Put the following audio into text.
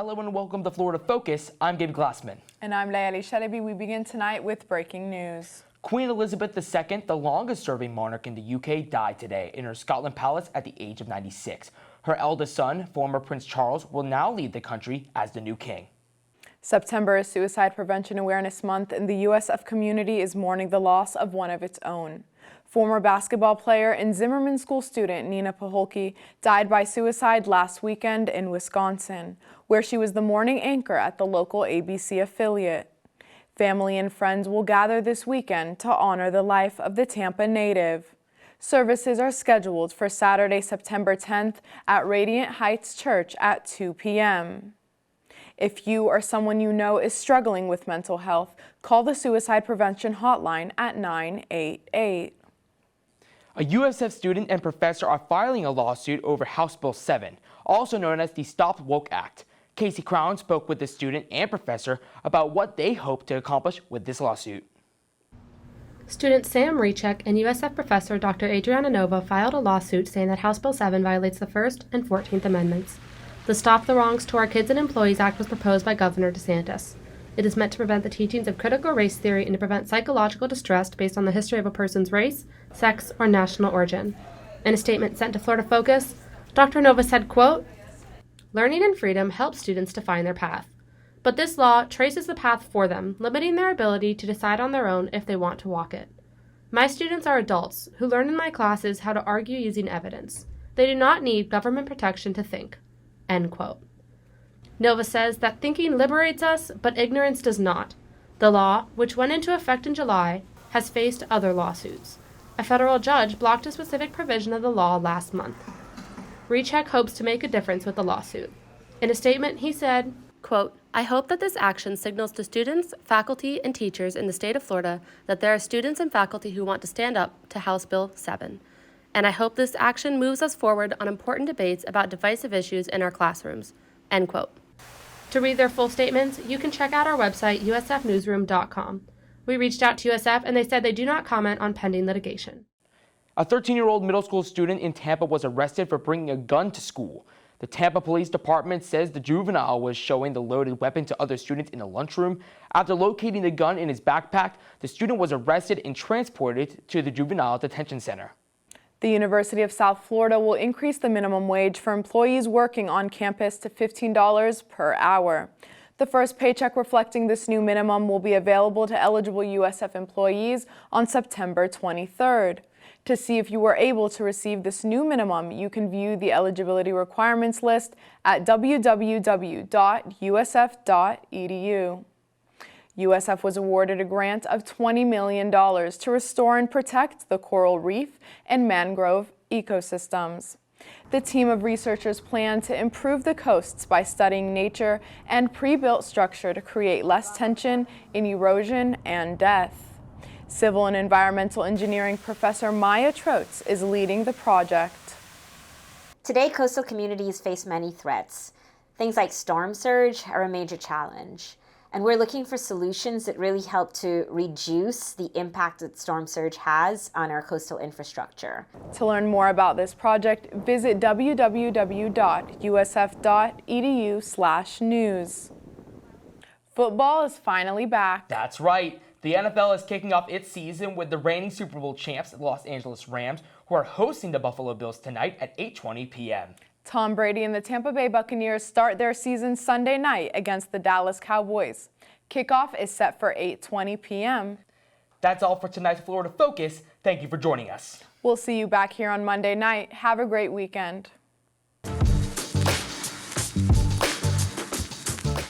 Hello and welcome to Florida Focus. I'm Gabe Glassman. And I'm Layali Shalabi. We begin tonight with breaking news. Queen Elizabeth II, the longest-serving monarch in the UK, died today in her Scotland palace at the age of 96. Her eldest son, former Prince Charles, will now lead the country as the new king. September is Suicide Prevention Awareness Month, and the USF community is mourning the loss of one of its own. Former basketball player and Zimmerman School student Nina Paholke died by suicide last weekend in Wisconsin, where she was the morning anchor at the local ABC affiliate. Family and friends will gather this weekend to honor the life of the Tampa native. Services are scheduled for Saturday, September 10th at Radiant Heights Church at 2 p.m. If you or someone you know is struggling with mental health, call the Suicide Prevention Hotline at 988. A USF student and professor are filing a lawsuit over House Bill 7, also known as the Stop Woke Act. Casey Crown spoke with the student and professor about what they hope to accomplish with this lawsuit. Student Sam Rechek and USF professor Dr. Adriana Nova filed a lawsuit saying that House Bill 7 violates the First and 14th Amendments. The Stop the Wrongs to Our Kids and Employees Act was proposed by Governor DeSantis. It is meant to prevent the teachings of critical race theory and to prevent psychological distress based on the history of a person's race, sex, or national origin. In a statement sent to Florida Focus, Dr. Nova said, quote, "Learning and freedom help students to find their path. But this law traces the path for them, limiting their ability to decide on their own if they want to walk it. My students are adults who learn in my classes how to argue using evidence. They do not need government protection to think." End quote. Nova says that thinking liberates us, but ignorance does not. The law, which went into effect in July, has faced other lawsuits. A federal judge blocked a specific provision of the law last month. Rechek hopes to make a difference with the lawsuit. In a statement, he said, quote, "I hope that this action signals to students, faculty, and teachers in the state of Florida that there are students and faculty who want to stand up to House Bill 7. And I hope this action moves us forward on important debates about divisive issues in our classrooms." End quote. To read their full statements, you can check out our website, usfnewsroom.com. We reached out to USF and they said they do not comment on pending litigation. A 13-year-old middle school student in Tampa was arrested for bringing a gun to school. The Tampa Police Department says the juvenile was showing the loaded weapon to other students in a lunchroom. After locating the gun in his backpack, the student was arrested and transported to the Juvenile Detention Center. The University of South Florida will increase the minimum wage for employees working on campus to $15 per hour. The first paycheck reflecting this new minimum will be available to eligible USF employees on September 23rd. To see if you were able to receive this new minimum, you can view the eligibility requirements list at www.usf.edu. USF was awarded a grant of $20 million to restore and protect the coral reef and mangrove ecosystems. The team of researchers plan to improve the coasts by studying nature and pre-built structure to create less tension in erosion and death. Civil and environmental engineering professor Maya Trotz is leading the project. Today, coastal communities face many threats. Things like storm surge are a major challenge. And we're looking for solutions that really help to reduce the impact that storm surge has on our coastal infrastructure. To learn more about this project, visit www.usf.edu/news. Football is finally back. That's right. The NFL is kicking off its season with the reigning Super Bowl champs, the Los Angeles Rams, who are hosting the Buffalo Bills tonight at 8:20 p.m. Tom Brady and the Tampa Bay Buccaneers start their season Sunday night against the Dallas Cowboys. Kickoff is set for 8:20 p.m. That's all for tonight's Florida Focus. Thank you for joining us. We'll see you back here on Monday night. Have a great weekend.